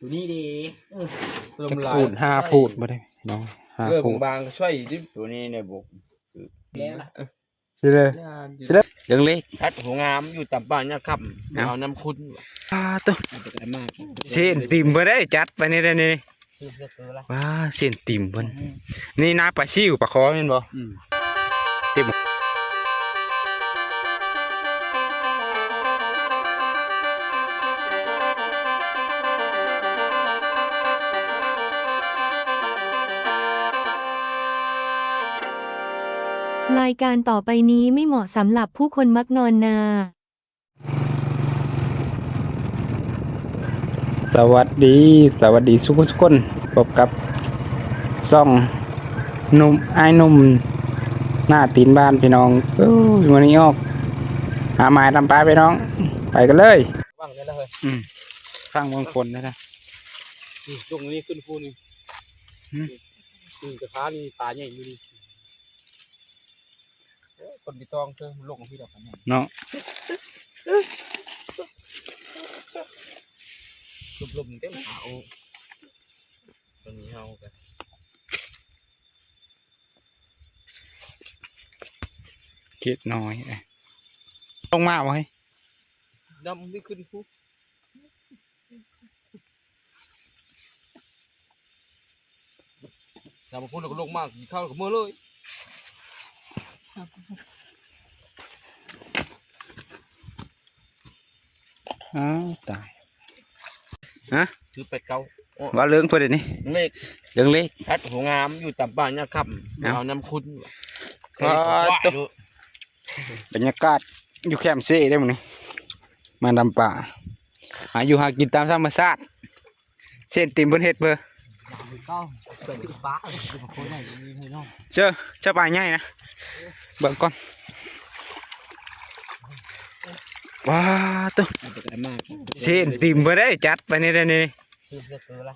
ตัวนี้ดีจะพูด5พูดบ่ได้น้อง5พูดบางช่วยดิตัวนี้เนี่ยบุกแล้วนะสิเลยสิเลยยังเล็กพัดหัวงามอยู่ต่ำบ้านเนี่ยครับเอาน้ำคุณตัวเส้นติ่มบ่ได้จัดไปนี่ได้นี่ว้าเส้นติ่มเพิ่นนี่นาปลาซิวปลาคอแม่นบ่ติ่มรายการต่อไปนี้ไม่เหมาะสำหรับผู้คนมักนอนนา สวัสดีทุกคนพบกับซ่องหนุ่มไอ้หนุ่มหน้าตีนบ้านพี่น้องวันนี้ออกหาไม้ทำปลาพี่น้องไปกันเลยว่างได้แล้วเฮ้ยข้างวงคนนะช่วงนี้ขึ้นฟูนี่กระทะนี่ปลาใหญ่อยู่ดิคนไปตองเธอลงของพี่ดอกกันเนาะลมเต็มขาวตอนนี้เฮากันเก็ดน้อยลงมาไว้ดำไม่ขึ้นฟูดำมาพูดแล้วก็ลงมากเข้ากับมือเลยตายฮะคือเป็ดเก่าว่าเรื่องเพื่อนนี่เล็กเรื่องเล็กพัดหัวงามอยู่ต่ำบ้านเนี่ยครับเอาน้ำคุณบรรยากาศอยู่แคมป์เซ่ได้มั้งนี่มาดำป่าอยู่หากินตามธรรมชาติเส้นติ่มบนเห็ดเบอร์เจ้าปลาใหญ่นะเบิ่งก่อนว้าตัวเส้นติ่มเบอร์ได้จัดไปนี่ได้นี่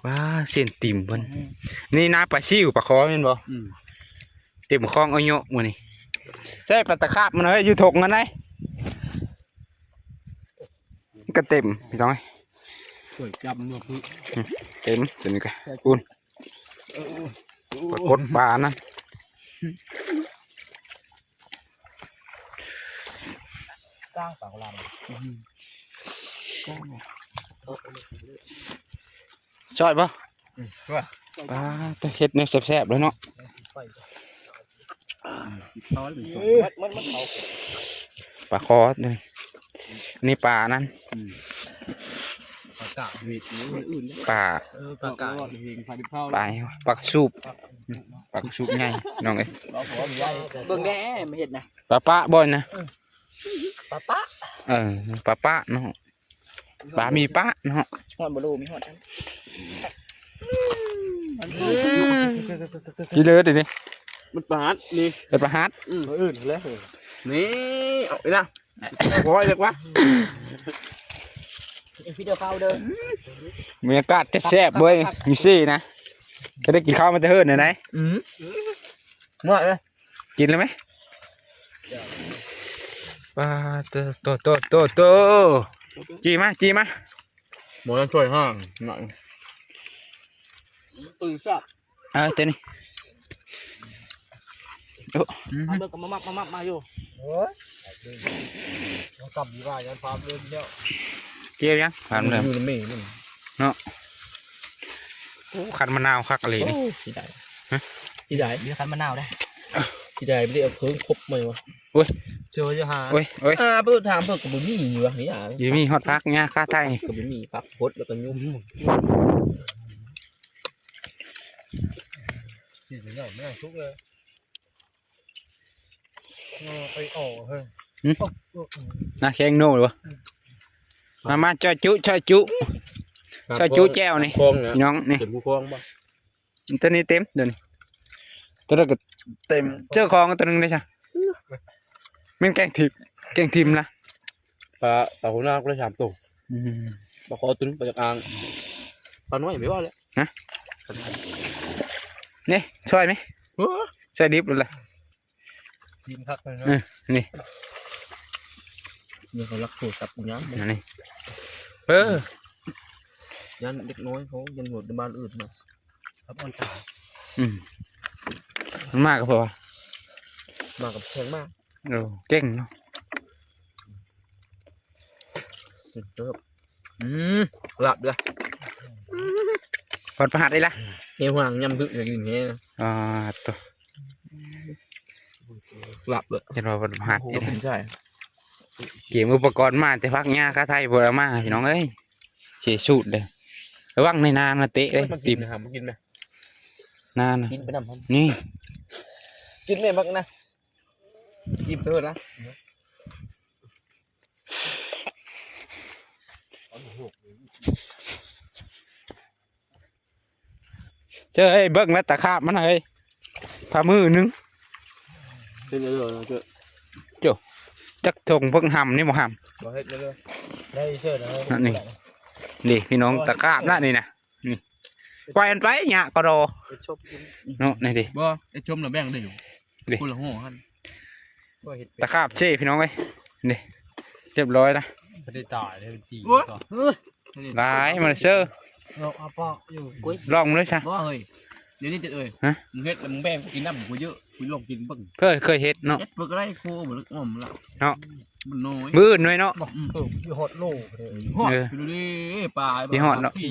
ว้าเส้นติ่มเบอร์นี่นาปลาซิวปลาคอแม่นบ่ติ่มคลองเอาโยกมื้อนี้ใช่ปลาตะขาบมันเอ้ยอยู่ถกกันไหนก็เต็มพี่น้อยสวยจับมือพึ่งเต็มตัวนี้ก็อุ่นกดปลานั่นก้างปากลำช่อยปะปลาตัวเห็ดเนี่ยแซ่บๆเลยเนาะปลาคอสนี่นี่ปลานั่นปลาปลาสูบปลาสูบไงน้องเอ้ยเบิ่งแน่ไม่เห็นนะปลาปะบ่อยนะปลาปะปลาปะเนาะปลามีปะเนาะหอดบลูมีหอดกี่เลือดดิเนี่ยมันปลาฮัดนี่เป็นปลาฮัดอื่นเลยนี่เอาไปนะโอ้ยเด็กวะพี่เดียวเข้าเดินบรรยากาศแซ่บๆด้วยอยู่ซี่นะจะได้กินข้าวมันจะเฮิร์นไหนเมื่อไหร่กินเลยไหมปลาโตจีมาหมดแล้วช่วยห้างหน่อยปืนสับเจ้านี่เดินกับมาอยู่กลับดีว่ายันฟ้าเริ่มเที่ยวเกี่ยวยังผ่านเลยอยู่ในเมฆเนาะขันมะนาวคักอะไรนี่ที่ใดมีคันมะนาวได้ที่ใดไม่ได้เอาเครื่องครบมายวะโอ้ยเจอจะหาโอ้ยเพื่อถามเพื่อกับบุญมีอยู่วะนี่อ่ะอยู่มีฮอตพักเนี่ยข้าไทยกับบุญมีปักพดแล้วก็ยุ่มสิ่งใหญ่ไม่ได้ทุกเลยไปโอ้เฮ้ยน่าแข็งโน่หรือวะมาช่วยจุแก้วนี่น้องนี่เต็มผู้ครองป่ะตัวนี้เต็มเดี๋ยวนี้ตัวนั้นก็เต็มเจ้าของตัวนึงได้ใช่ไม่แกงทิมละปลาหัวหน้าก็ได้3 ตัวปลาคอตัวนึงปลาจากอ่างปลาน้อยไม่ว่าเลยฮะนี่ช่วยไหมช่วยดิบเลยยิงทักเลยนะนี่เขารักโทรศัพท์อย่างนี้นี่ ยันเด็กน้อยเขายันหดในบ้านอื่นมา ครับอ่อนตาย มันมากก็พอ มากับแพงมาก โอ้เก่งเนาะ หลับเลย พอดประหัดได้ละ เฮียหวางยำพึ่งอย่างนี้ ตัว หลับเลย เห็นว่าพอดประหัดอีก ใช่ เกมอุปกรณ์มาแต่พักหญ้าค่าไทยบ่ได้มาพี่น้องเอ้ยเสียสูตรเลยระวังในนานะเตะเลย มากิ ติ น ม นะครับมากินไหม นานะ กินไปนำครับ นี่ กินไหมบักนะกินเถอะนะ เจ้าเอ้ยเบิ่งแล้วตะขาบมันเอ้ยพามือนึง เฮ็ดเลยเจ้า จักทงเพิ่งหำนี่บ่ห มาเฮ็ดเลย ได้เชิญนะ ำนั่นนี่ดิพี่น้องตะขาบนั่นนี่นะนี่ปล่อยมันไปหญ้าก็รอ ชอบกิน เนาะนี่ดิ บ่ไอ้ชมน่ะแบ่งได้อยู่ ดิ คนละห่อหั่น ก็เห็ด ตะขาบเช่พี่น้องเอ้ยนี่เรียบร้อยนะ ไม่ได้ตายเลยจี หลายมันเซอร์ เราเอาปอกอยู่กุ้ย ลองมาเลยซะ บ่เฮ้ยเดี๋ยวนี้จะเอ้ย ฮะ มึงเฮ็ดแล้วมึงแบ่งกินน้ำกูเยอะกูลองกินเบิ่ง เคยเฮ็ดเนาะ เฮ็ดเบิ่งก็ได้โคบ่ลึกอ้อมละ เนาะ มันน้อย มื้ออื่นไว้เนาะ บอกอยู่หดโลเลย ฮอด เออ ไปดูดิปลา พี่ฮอดเนาะ พี่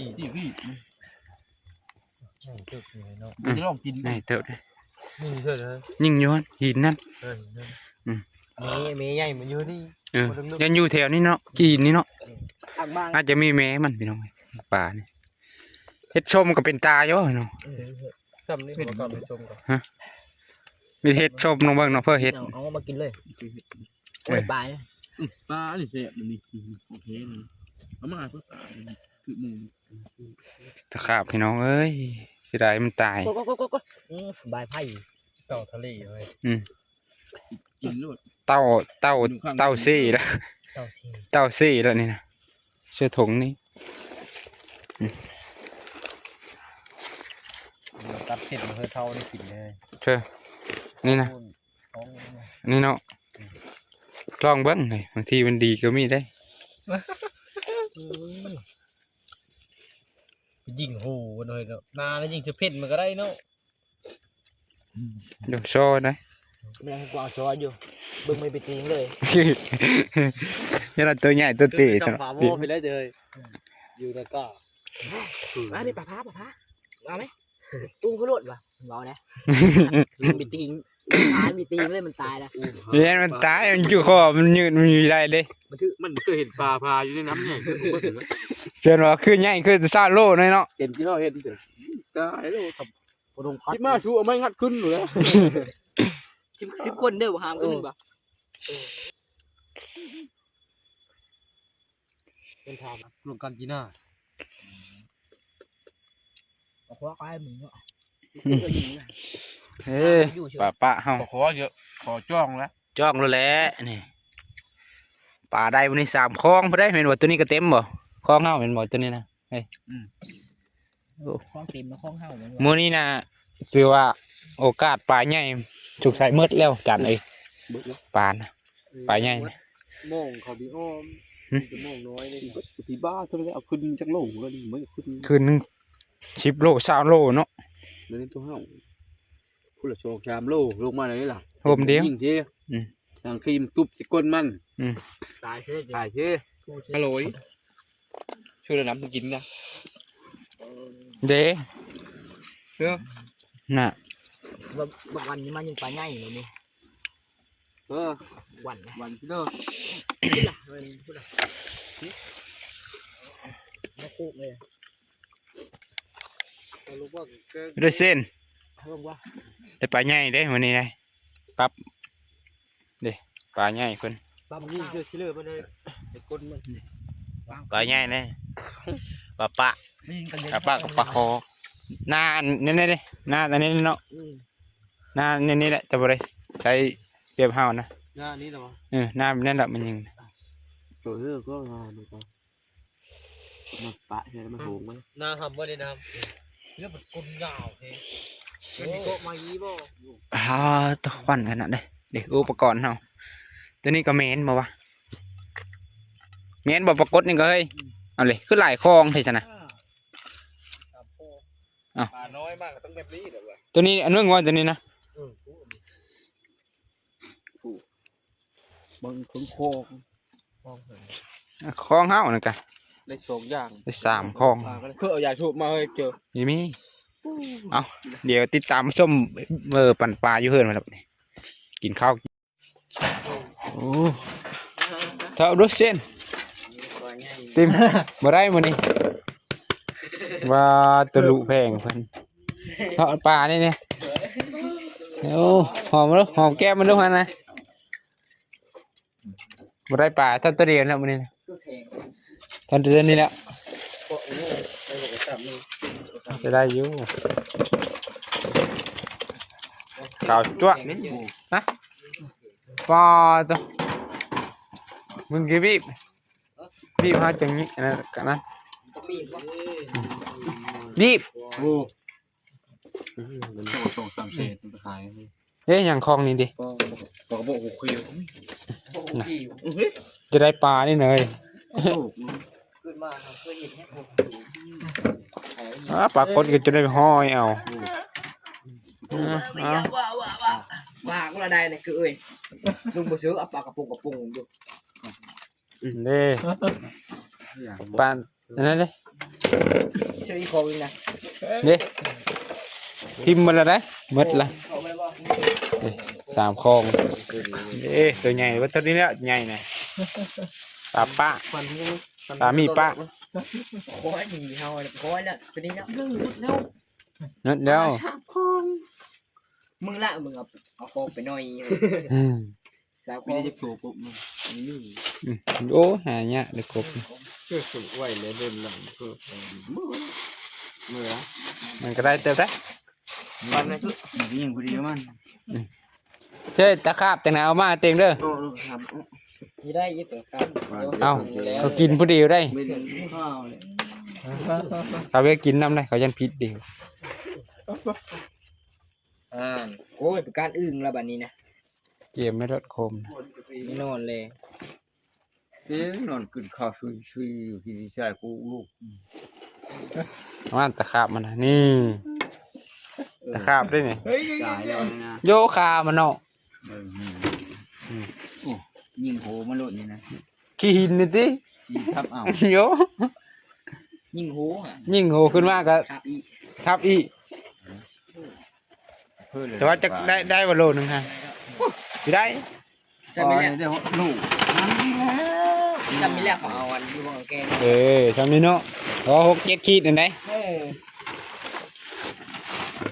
ตึกเลยเนาะ มึงจะลองกิน นี่เติบเลย นี่เชิญนะ ยิ่งย้อนหินนั่น มีใหญ่มันอยู่ที่ ยันอยู่แถวนี้เนาะกินนี่เนาะ ทางบ้าน อาจจะมีแม่มันพี่น้องป่านี่เฮ็ดชมก็เป็นตาอยู่เนาะ ซ้ำนี่ผมก่อนไปชมก่อน มีเฮ็ดชมน้องเบิ่งเนาะเพื่อเฮ็ด เอามากินเลยโอ้ยปลาย ปลานี่เสียมันนี่โอเคนี่เอามาเพื่อปลานี่คือหมู ตะขาบพี่น้องเอ้ยเสิได้มันตาย ก็บายไผ่เต่าทะเลเลย กินรวด เต้าซี่แล้ว เต่าที่ เต้าซี่แล้วนี่นะเสื้อถุงนี่ ตัดเสร็จมันคือเท่าได้กินเลย เชื่อนี่นะนี่เนาะลองเบิ่งเลยบางทีมันดีก็มีได้ ยิงหูหน่อยเนาะนาแล้วยิงจะเพ่นมันก็ได้เนาะ เดี๋ยวโชว์นะ แม่ให้กูเอาช้อนอยู่เบิ่งไม่ไปตีเลย นี่เราตัวใหญ่ตัวตี สองฝาโม่ไปเลยเลยอยู่แล้วก็มาดิปลาพาเอาไหมตุ้งเขาหลุดวะเอาเนี่ยมันไปตีมันไปตีเลยมันตายแล้ว เนี่ยมันตายมันอยู่คอมันยืดมันอยู่ไรเลย มันเคยเห็นปลาพาอยู่ในน้ำเนี่ย เชิญว่าคือใหญ่คือซาโลหน่อยเนาะ เห็นที่เราเห็นเถอะตายแล้ว กระดงพัด ที่มาชูเอาไม่งัดขึ้นอยู่แล้ว สิบคนเด้อหามกันหนึ่งปะเป็นทางรวมกันจีน่าเอาคว้าไปมึงเนาะ เฮ้ยป่าเฮา ขอเยอะขอจ้องแล้ว จ้องแล้วแหละนี่ป่าได้วันนี้3คลองพอได้เห็นว่าตัวนี้ก็เต็มบ่คลองเฮาเห็นบ่ตัวนี้นะ คล้องเต็มแล้วคล้องเห่าเหมือน มื้อนี้นะคือว่าโอกาสปลาใหญ่ถูกใส่มืดแล้วจันเอ้ยปลานะปลาใหญ่นะ โมงเขาบีอ้อมจะโมงน้อยเลย ที่บ้าซะแล้วเอาขึ้นจากโลกแล้วนี่ไม่ขึ้น คืนนึง10โล20โลเนาะ แล้วนี่ตัวเห่าผู้ละโชว์3โลลงมาเลยล่ะ โฮมเดียว ยิงเท่ทางทีมตุบสิก้นมัน ตายเช่ ตายเท่อร่อยช่วยน้ำมากินนะ เด้ เนาะ น่ะ บางวันนี้มันยังปลาใหญ่เลยนี่ วันนะ วันที่เนาะ พูดละพูดละไม่คู่เลยรู้ว่า ได้เส้น รู้ว่า ได้ปลาใหญ่เด้มื้อนี้ได้ปั๊บเด้ปลาใหญ่เพิ่น ปั๊มยิงเจอชิลเลอร์มาเลยไอ้ก้นมัน ปลาใหญ่เด้ปลาปะ ยิงกันเลย ปลาปะกับปลาคอหน้าอันนี่เด้หน้าอันนี้เนาะหน้านี่แหละแต่บ่ได้ใช้เปรียบเฮานะ หน้านี้เหรอ หน้านั่นแหละมันยิง ตัวก็งานเลยครับมาปะใช่ไหมมาโหงไหม นาทำว่าได้นะเรื่องมันก้นยาวเฮ้ยเป็นโกมาอีบ่ ตะควันขนาดเด้เด็กอุปกรณ์เฮาตัวนี้ก็แม่นบ่วะแม่นบ่ปรากฏนี่ก็เฮ้ยเอาเลยคือหลายคลองเท่ซะนะ ปลาน้อยมากก็ต้องแบบนี้เดี๋ยวว่ะ ตัวนี้อันนู้นงอนตัวนี้นะ บางคุ้งโคง คลองเฮานะกะ ได้สองอย่าง ได้3คลอง เพื่อเอายาชูบมาให้เจอ นี่มีเอาเดี๋ยวติดตามส้มปั่นปลาอยู่เฮือนมาแล้วนี่กินข้าวโอ้เท่าดูเส้นติมบ่ได้มื้อนี้ว่าตะลุแพงเพิ่นเท่าปลานี่เนี่ยโอ้หอมดูหอมแก้มมันดูหั่นนะบ่ได้ปลาเท่าตัวเดียวแล้วมื้อนี้นะเท่าตัวนี้แล้วจะได้อยู่เก่าจ้วะนะปอตัวมึงกี่บีบหาจังนี้อันนั้นกันนะบีบ โอ้สองสามเศษมันขาย เอ๊ะอย่างคลองนี้ดิ ปลากระบอกหูคิว จะได้ปลานี่เลย ขึ้นมาครับเคยเห็นให้ผม ปลากดก็จะได้ห้อยเอา ว่าก็ละได้เลยคือเอ้ยลุงบ่ซื้อเอาปลากระปุงดู เด้ปลาอันนั้นเด้ ซื้ออีกคนนึงนะ เด้ทิมมันละได้หมดละ เขาไม่บอก 3คลองเอ๊ะตัวใหญ่ว่าตัวนี้เนี่ยใหญ่นะปลาป้าปลามีป้า คอยหนีเฮาคอยแล้วตัวนี้แล้วเรื่องแล้ว นั่นเดียว มึงละมึงเอาโคไปหน่อยสาวโค ไม่ได้จะโผล่ปุ๊บมันนี่ โอ้หาเนี่ยเด็กกบ เชื่อสุดไหวเลยเดินหลังเพื่อเมื่อ มันก็ได้เติมได้ มันนั่นคือ ยิงพอดีมัน เจ้ตะขาบแต่ไหนเอามาเต็มเด้อ โอ้ทำ ที่ได้ยี่สิบครับ เอาเขากินผู้เดียวได้ ไม่ได้ข้าวเลย เขาไปกินน้ำได้เขายันพิษเดียว โอ้ยเป็นการอึ้งแล้วแบบนี้นะ เกมไม่ลดคม ไม่นอนเลย เอ๊ะนอนกินข้าวชุยอยู่ที่ชายกูลูก ว่าตะขาบมันนะนี่ตะขาบได้ไง ตายแล้วนะ โยคามันเนาะ ยิงโหมันหลุดนี่นะ ขี้หินนี่สิ ยิงทับเอา โย ยิ่งหูอ่ะ ยิ่งโหขึ้นมากก็ ครับอี ทับอีกแต่ว่าจะได้วันโลนึงฮะจะได้ ใช่ไหมเนี่ย เดี๋ยวลูก จำไม่แรกของเอาวันที่ว่าแก ทำนี่เนาะรอ6-7 ขีดนั่นได้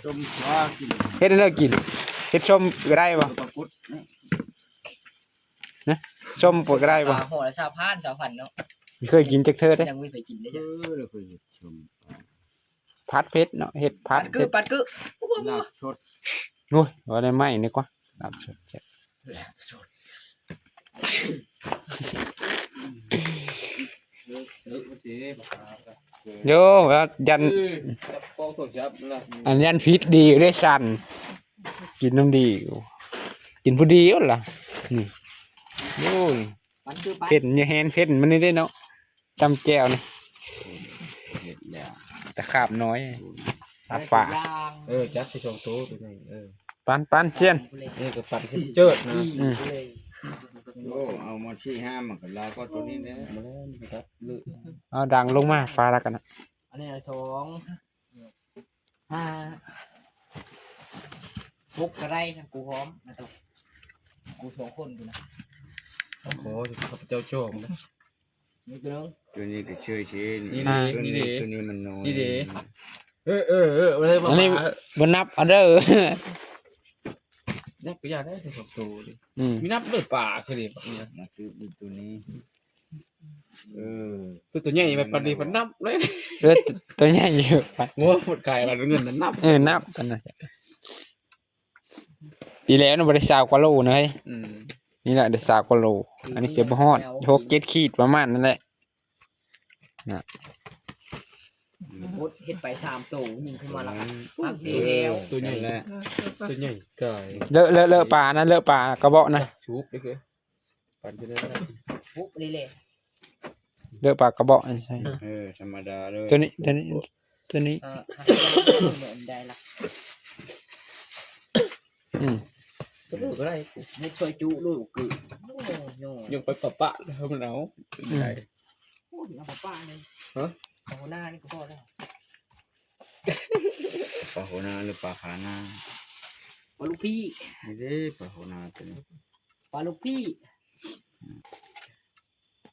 จมว่ากิน เฮ็ดให้เรากินเฮ็ดส้มก็ได้ป่ะ ปลากุด ส้มปวดก็ได้ป่ะ ห่อละชาวพันเนาะ ไม่เคยกินจักเธอได้ ยังไม่เคยกินเลย เราเคยชม พัดเพชรเนาะเฮ็ดพัดเพชร ปัดกึ ลาบชด โอ้ยว่าได้ไหมนี่กว่าลาบสดแซ่บโยว่ายัน กองสดครับละ อันยันพิษดีอยู่ได้สั่นกินน้ำดีอยู่กินผู้ดีอยู่ล่ะนี่โอ้ย ปัดกึปัด เผ็ดอย่าแฮนเผ็ดมันนี่ได้เนาะจำแจ่วนี่ เห็ดแล้ว ตะขาบน้อยตาป่า จัดไปชมโต๊ะตัวนี้ปันเชียน นี่ก็ปั่นขึ้นเจิดนะ อืม โอ้เอามาชี้ห้ามันก็ลาก็ตัวนี้นะมาแล้วนะครับลึก เอาดังลงมาฟ้าแล้วกันนะ อันนี้2 5 6กระไรกูพร้อมนะตุ๊กกู2 คนกูนะ โอ้โหเจ้าโชคนะ นี่ตัวนึง ตัวนี้ก็เชยเชย นี่ ตัวนี้มันน้อย นี่ดิ อะไรมา อันนี้บนนับอันเด้อ นับก็อยากได้สองตัวดิ อืม มีนับเลือดป่าคือดิแบบนี้นะตัวนี้ตัวใหญ่ไปปฏิบัตินับเลย ตัวใหญ่อยู่ไป งัวหมดไก่เราเงินนั้นนับ นับกันนะปีแล้วน่ะบริษัทกว่าโลนะเฮ้ยนี่แหละเดือด3 กว่าโลอันนี้เสียบฮอด6-7 ขีดประมาณนั่นแหละ เฮ็ดไป3ตัวยิงขึ้นมาแล้วพักดีแล้ว ตัวใหญ่แหละตัวใหญ่ไก่ เลอะปลานะเลอะปลากระเบาะนะ ชุบได้คือปั่นไปได้ ปุ๊บนี่เลย เลอะปลากระเบาะใช่ ธรรมดาเลย ตัวนี้ ตัวนี้ เหมือนได้ละ ก็ดูก็ได้ ให้ช่วยจุลูกคือโอ้โห ยังไปปะแล้วมันเอาได้ พูดเอาป้าเลยเอาหน้านี่ก็พอแล้ว ปลาโหนาหรือปลาขาหน้า ปลาลูกพี่ นี่เด้ปลาโหนาตัวนี้ ปลาลูกพี่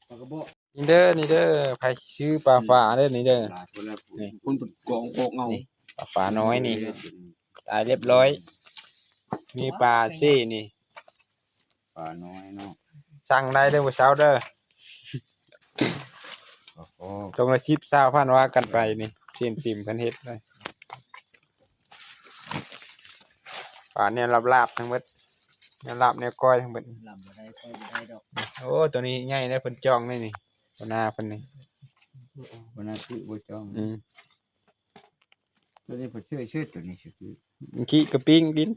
ปลากระบอก นี่เด้อใครชื่อปลาฝาเด้อนี่เด้อ คุณเป็นกองกเงา ปลาฝาน้อยนี่ตายเรียบร้อย มีปลาซี่นี่ ปลาน้อยเนาะ สั่งได้เด้อบ่เช้าเด้อ โอ้ จงละ10-20,000ว่ากันไปนี่เส้นติ่มเพิ่นเฮ็ดเลยปลาเนี่ยลาบๆทั้งหมดเนี่ยลาบเนี่ยก้อยทั้งหมด ลำบ่ได้ค่อยบ่ได้ดอก โอ้ตัวนี้ใหญ่ได้เพิ่นจ้องนี่นี่ตัวหน้าเพิ่นนี่ วันนั้นคือบ่จ้อง อืม ตัวนี้ผมชื่อตัวนี้ชื่อ ขี้กระปิ้งกิน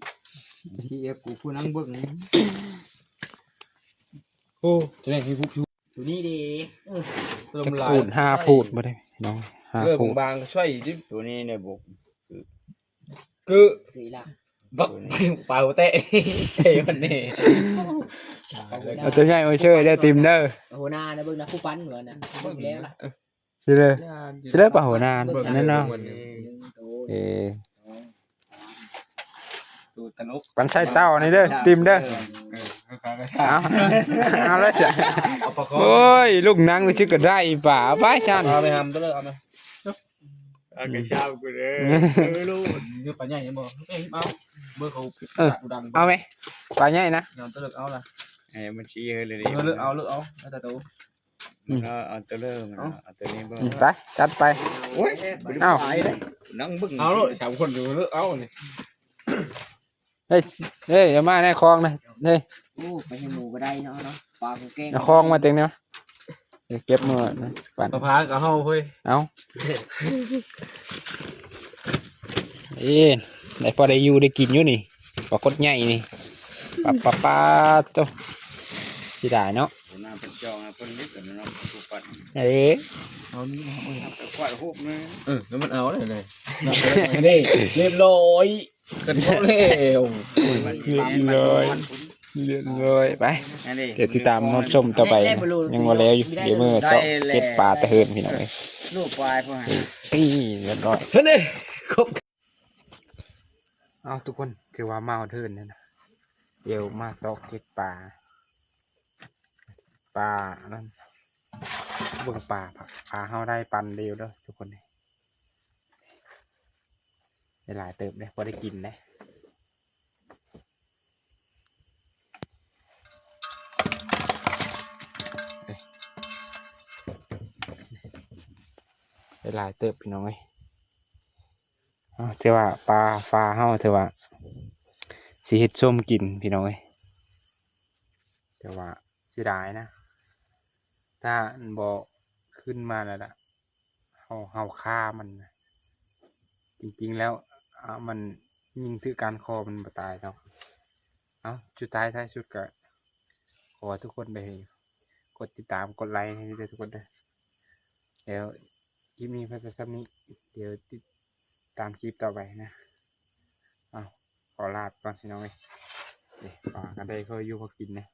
ที่กูผู้นั่งเบิ่ง โอ้ ตัวนี้ที่ผู้ชู ตัวนี้ดี ตัว จะ ลาย พูด5พูดบ่ได้น้อง เริ่ม 5พูด บางช่วยดิ ตัวนี้เนี่ยบุก คือ สีละ บักเปล่าเตะเตะมันนี่ เอาตัวใหญ่มาช่วยได้อติมเด้อ หัวหน้านะเบิ่งนะผู้ปั้นเหมือนนะเบิ่งแล้วล่ะ สิเลยสิเลยปลาหัวนานอันนั้นเนาะ ตัว เออ ตัวตลก ปันใส่เต้านี่เด้อติมเด้อเอาเอาแล้วจ้ะโอ้ยลูกนางก็ชื่อก็ได้ป่าไปชัน เอาไปทำตัวเลยเอาไป เอากระชากูเด้อ ไม่รู้เนื้อปลาใหญ่ยังบอกเอาเบอร์เขากูดัง เอาไหมปลาใหญ่นะ ยอมตัวเลือกเอาละ เอ้มันชี้เลย เลือกเอาแล้วแต่ตัว เอาตัวเริ่มเอาตัวนี้บ้างไปจัดไป โอ้ย เอ้า นั่งบึ้งเอาเลยสามคนอยู่เลือกเอาเนี่ย เฮ้ยเฮ้ยอย่ามาในคลองนะเฮ้ย โอ้ไปให้หมูก็ได้เนาะปลากูแกง ในคลองมาเต็งเนาะเดี๋ยวเก็บมือนะปั่น ปลาพากับเฮาเฮ้ย เอาเอ้ยได้พอได้อยู่ได้กินอยู่นี่ปลากดใหญ่นี่ปลาตัวสิได้เนาะ น้ำเป็นจองนะเพิ่นนิดแต่น้ำผู้ปัด เอ้ย เอานี่กวาดหุบนะแล้วมันเอาเลย นี่เรียบร้อย กันเขาเร็ว เรียบร้อยไปเดี๋ยวติดตามรับชมต่อไปนะยังว่าแล้วอยู่เดี๋ยวมือสอบเก็บปลาตะเฮินพี่น้องเลย ลูกปลายพ่อ นี่เรียบร้อย เฮ้ยนี่ครบ เอาทุกคนถือว่าเมาเทินเนี่ยนะเดี๋ยวมาสอบเก็บปลานั่นเบิ่งปลาเฮาได้ปันเดียวเด้อทุกคนเลยได้หลายเติบเลยพอได้กินนะได้หลายเติบพี่น้องเอ้ยเทว่าปลาเฮาเทว่าสิเฮ็ดส้มกินพี่น้องเอ้ยแต่ว่าเสียดายนะถ้าบ่ขึ้นมาแล้วล่ะเฮาฆ่ามันนะจริงๆแล้วมันยิงถือการคอมันบ่ตายเนาะสุดท้ายท้ายสุดก็ขอทุกคนไปกดติดตามกดไลค์ให้ด้วยทุกคนด้วยเดี๋ยวคลิปนี้เพื่อจะนี้เดี๋ยวติดตามคลิปต่อไปนะขอลาไปก่อนพี่น้องเอ้ยปลากันได้เขาอยู่พอกินนะ